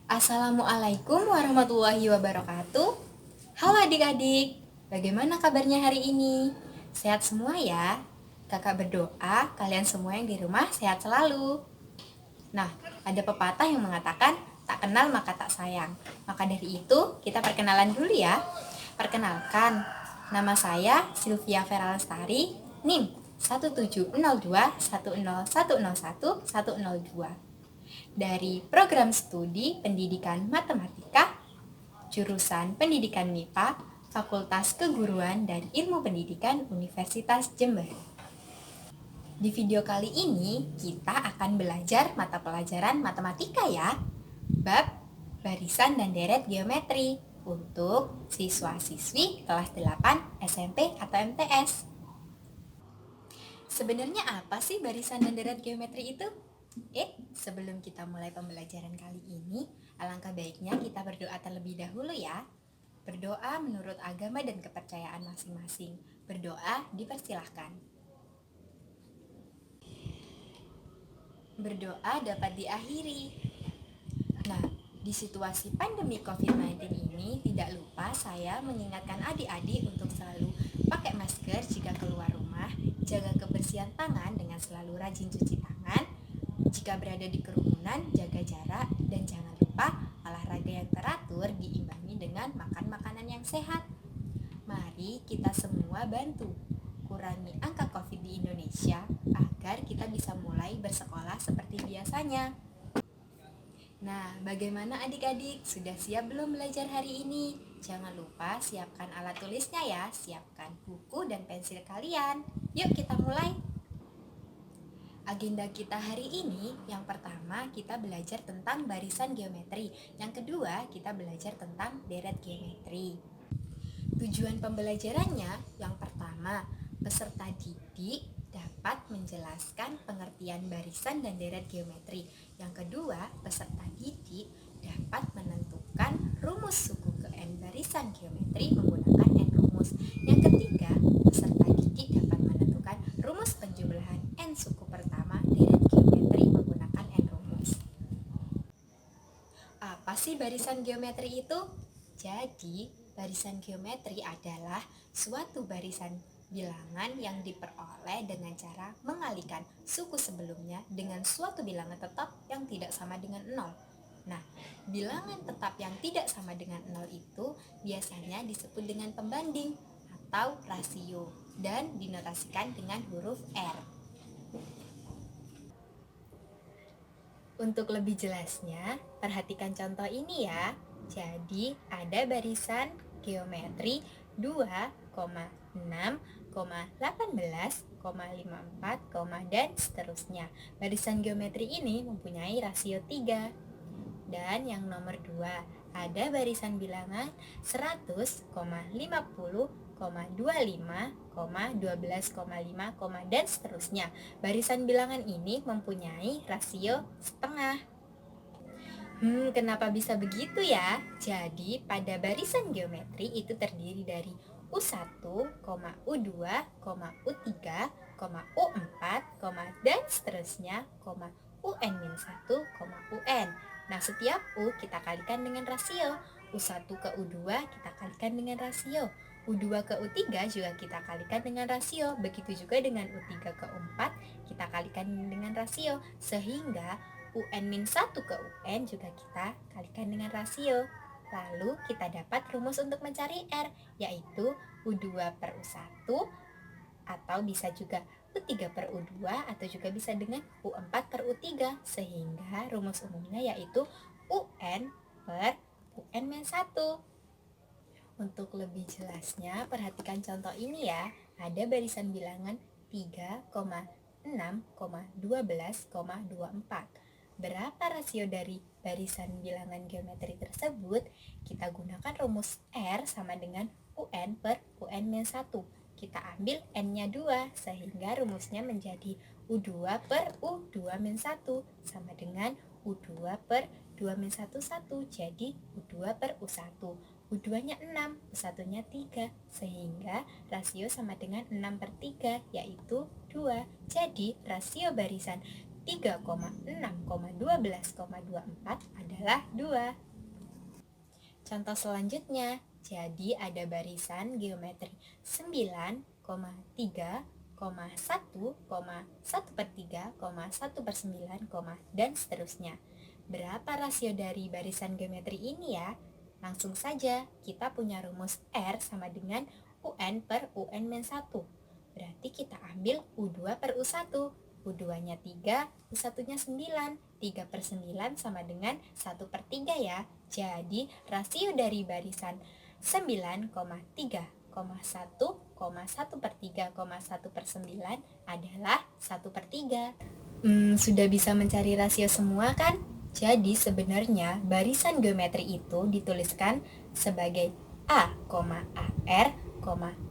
Assalamualaikum warahmatullahi wabarakatuh. Halo adik-adik, bagaimana kabarnya hari ini? Sehat semua ya? Kakak berdoa kalian semua yang di rumah sehat selalu. Nah, ada pepatah yang mengatakan tak kenal maka tak sayang. Maka dari itu kita perkenalan dulu ya. Perkenalkan, nama saya Sylvia Vera Lestari, NIM 1702101010102 dari Program Studi Pendidikan Matematika, jurusan Pendidikan MIPA, Fakultas Keguruan dan Ilmu Pendidikan Universitas Jember. Di video kali ini, kita akan belajar mata pelajaran matematika ya, bab barisan dan deret geometri untuk siswa-siswi kelas 8 SMP atau MTS. Sebenarnya apa sih barisan dan deret geometri itu? Sebelum kita mulai pembelajaran kali ini, alangkah baiknya kita berdoa terlebih dahulu ya. Berdoa menurut agama dan kepercayaan masing-masing. Berdoa dipersilahkan. Berdoa dapat diakhiri. Nah, di situasi pandemi COVID-19 ini, tidak lupa saya mengingatkan adik-adik untuk selalu pakai masker jika keluar rumah, jaga kebersihan tangan dengan selalu rajin cuci tangan. Jika berada di kerumunan, jaga jarak, dan jangan lupa olahraga yang teratur diimbangi dengan makan makanan yang sehat. Mari kita semua bantu kurangi angka COVID di Indonesia agar kita bisa mulai bersekolah seperti biasanya. Nah, bagaimana adik-adik? Sudah siap belum belajar hari ini? Jangan lupa siapkan alat tulisnya ya, siapkan buku dan pensil kalian. Yuk kita mulai. Agenda kita hari ini, yang pertama kita belajar tentang barisan geometri, yang kedua kita belajar tentang deret geometri. Tujuan pembelajarannya, yang pertama, peserta didik dapat menjelaskan pengertian barisan dan deret geometri. Yang kedua, peserta didik dapat menentukan rumus suku ke N barisan geometri menggunakan N rumus. Yang ketiga, peserta didik dapat menentukan rumus penjumlahan N suku pertama deret geometri menggunakan N rumus. Apa sih barisan geometri itu? Jadi, barisan geometri adalah suatu barisan bilangan yang diperoleh dengan cara mengalihkan suku sebelumnya dengan suatu bilangan tetap yang tidak sama dengan 0. Nah, bilangan tetap yang tidak sama dengan 0 itu biasanya disebut dengan pembanding atau rasio dan dinotasikan dengan huruf R. Untuk lebih jelasnya, perhatikan contoh ini ya. Jadi, ada barisan geometri 2,6,18,54, dan seterusnya. Barisan geometri ini mempunyai rasio 3. Dan yang nomor 2, ada barisan bilangan 100,50,25,12,5, dan seterusnya. Barisan bilangan ini mempunyai rasio setengah. Kenapa bisa begitu ya? Jadi pada barisan geometri itu terdiri dari U1, U2, U3, U4, dan seterusnya, UN-1, UN. Nah, setiap U kita kalikan dengan rasio. U1 ke U2 kita kalikan dengan rasio. U2 ke U3 juga kita kalikan dengan rasio. Begitu juga dengan U3 ke U4 kita kalikan dengan rasio. Sehingga UN-1 ke UN juga kita kalikan dengan rasio. Lalu kita dapat rumus untuk mencari R, yaitu U2 per U1, atau bisa juga U3 per U2, atau juga bisa dengan U4 per U3. Sehingga rumus umumnya yaitu UN per UN-1. Untuk lebih jelasnya, perhatikan contoh ini ya. Ada barisan bilangan 3,6,12,24. Berapa rasio dari barisan bilangan geometri tersebut? Kita gunakan rumus R sama dengan UN per UN-1. Kita ambil N-nya 2, sehingga rumusnya menjadi U2 per U2-1 sama dengan U2 per 2-1, 1. Jadi U2 per U1. U2-nya 6, U1-nya 3, sehingga rasio sama dengan 6 per 3, yaitu 2. Jadi rasio barisan 3,6,12,24 adalah 2. Contoh selanjutnya, jadi ada barisan geometri 9,3, 1, 1/3, 1/9, dan seterusnya. Berapa rasio dari barisan geometri ini ya? Langsung saja, kita punya rumus R sama dengan UN per UN-1. Berarti kita ambil U2 per U1. U2-nya 3, U1-nya 9. 3/9 sama dengan 1/3 ya. Jadi rasio dari barisan 9,3, 1, 1/3, 1/9 adalah 1/3. Sudah bisa mencari rasio semua kan? Jadi sebenarnya barisan geometri itu dituliskan sebagai A, AR,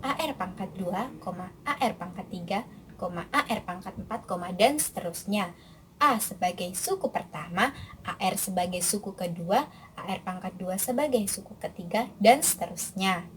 AR pangkat 2, AR pangkat 3, AR pangkat 4, dan seterusnya. A sebagai suku pertama, AR sebagai suku kedua, AR pangkat 2 sebagai suku ketiga, dan seterusnya.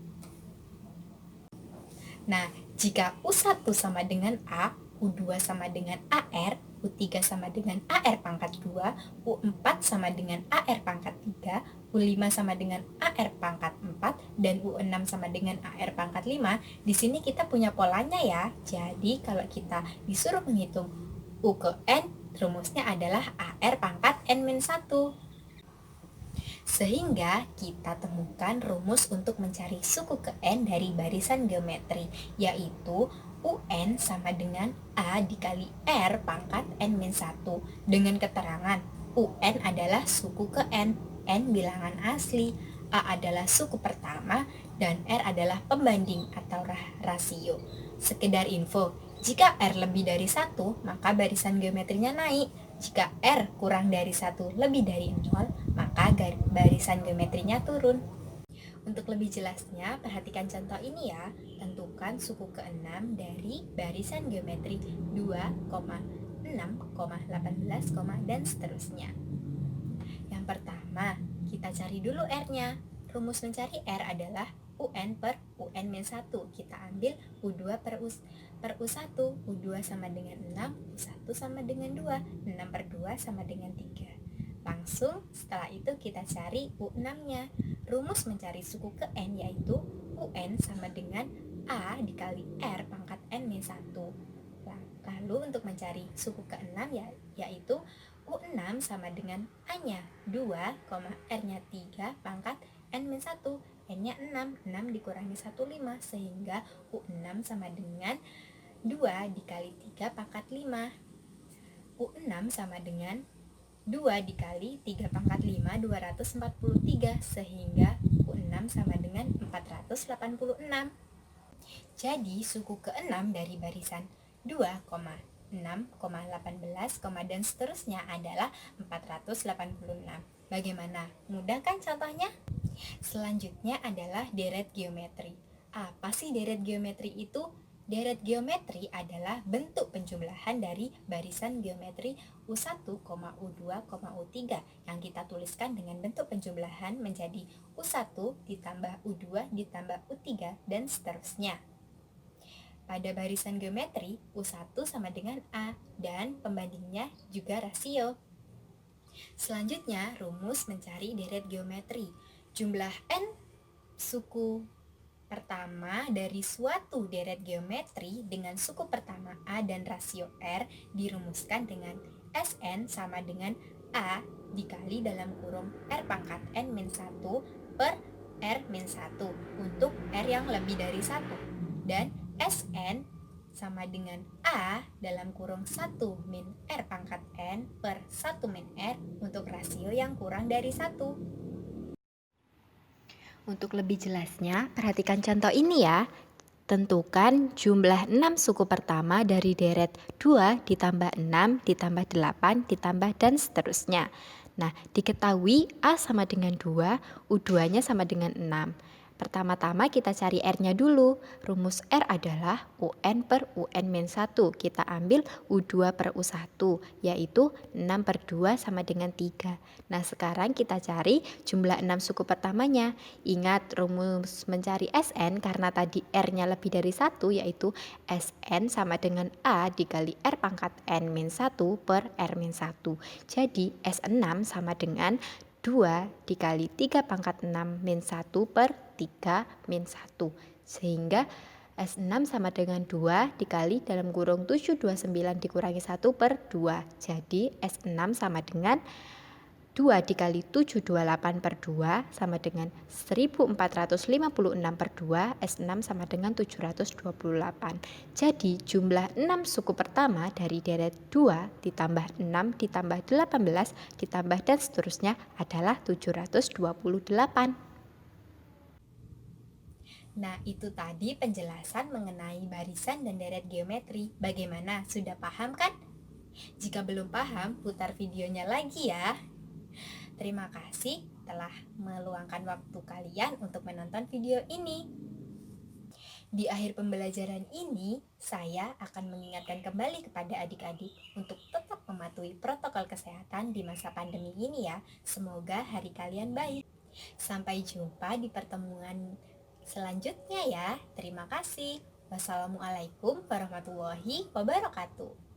Nah, jika U1 sama dengan A, U2 sama dengan AR, U3 sama dengan AR pangkat 2, U4 sama dengan AR pangkat 3, U5 sama dengan AR pangkat 4, dan U6 sama dengan AR pangkat 5, di sini kita punya polanya ya. Jadi kalau kita disuruh menghitung U ke N, rumusnya adalah AR pangkat N-1. Sehingga kita temukan rumus untuk mencari suku ke N dari barisan geometri, yaitu UN sama dengan A dikali R pangkat N-1 dengan keterangan UN adalah suku ke N bilangan asli, A adalah suku pertama, dan R adalah pembanding atau rasio. Sekedar info, jika R lebih dari 1, maka barisan geometrinya naik. Jika R kurang dari 1 lebih dari 0, maka barisan geometrinya turun. Untuk lebih jelasnya, perhatikan contoh ini ya. Tentukan suku ke-6 dari barisan geometri 2, 6, 18, dan seterusnya. Yang pertama, kita cari dulu R-nya. Rumus mencari R adalah UN per UN-1. Kita ambil U2 per U1. U2 sama dengan 6, U1 sama dengan 2. 6 per 2 sama dengan 3. Langsung setelah itu kita cari U6-nya. Rumus mencari suku ke N yaitu UN sama dengan A dikali R pangkat N-1. Lalu untuk mencari suku ke-6 yaitu U6 sama dengan A-nya 2, R-nya 3 pangkat N-1. N-nya 6 dikurangi 1, 5, sehingga U6 sama dengan 2 dikali 3 pangkat 5. U6 sama dengan 2 dikali 3 pangkat 5, 243, sehingga U6 sama dengan 486. Jadi suku ke-6 dari barisan 2, 6, 18, dan seterusnya adalah 486. Bagaimana? Mudah kan contohnya? Selanjutnya adalah deret geometri. Apa sih deret geometri itu? Deret geometri adalah bentuk penjumlahan dari barisan geometri U1, U2, U3 yang kita tuliskan dengan bentuk penjumlahan menjadi U1 ditambah U2 ditambah U3 dan seterusnya. Pada barisan geometri, U1 sama dengan A dan pembandingnya juga rasio. Selanjutnya, rumus mencari deret geometri. Jumlah N suku pertama dari suatu deret geometri dengan suku pertama A dan rasio R dirumuskan dengan Sn sama dengan A dikali dalam kurung R pangkat N-1 per R-1 untuk R yang lebih dari 1, dan Sn sama dengan A dalam kurung 1 min R pangkat N per 1 min R untuk rasio yang kurang dari 1. Untuk lebih jelasnya, perhatikan contoh ini ya. Tentukan jumlah 6 suku pertama dari deret 2 ditambah 6 ditambah 8 ditambah dan seterusnya. Nah, diketahui A sama dengan 2, U2-nya sama dengan 6. Pertama-tama kita cari R-nya dulu. Rumus R adalah UN per UN-1. Kita ambil U2 per U1, yaitu 6 per 2 sama dengan 3. Nah, sekarang kita cari jumlah 6 suku pertamanya. Ingat rumus mencari Sn karena tadi R-nya lebih dari 1, yaitu Sn sama dengan A dikali R pangkat N-1 per R-1. Jadi S6 sama dengan 2 dikali 3 pangkat 6 min 1 per 3 min 1. Sehingga S6 sama dengan 2 dikali dalam kurung 729 dikurangi 1 per 2. Jadi S6 sama dengan 2 dikali 728 per 2 sama dengan 1456 per 2, S6 sama dengan 728. Jadi jumlah 6 suku pertama dari deret 2 ditambah 6 ditambah 18 ditambah dan seterusnya adalah 728. Nah, itu tadi penjelasan mengenai barisan dan deret geometri. Bagaimana? Sudah paham kan? Jika belum paham, putar videonya lagi ya. Terima kasih telah meluangkan waktu kalian untuk menonton video ini. Di akhir pembelajaran ini, saya akan mengingatkan kembali kepada adik-adik untuk tetap mematuhi protokol kesehatan di masa pandemi ini ya. Semoga hari kalian baik. Sampai jumpa di pertemuan selanjutnya ya. Terima kasih. Wassalamualaikum warahmatullahi wabarakatuh.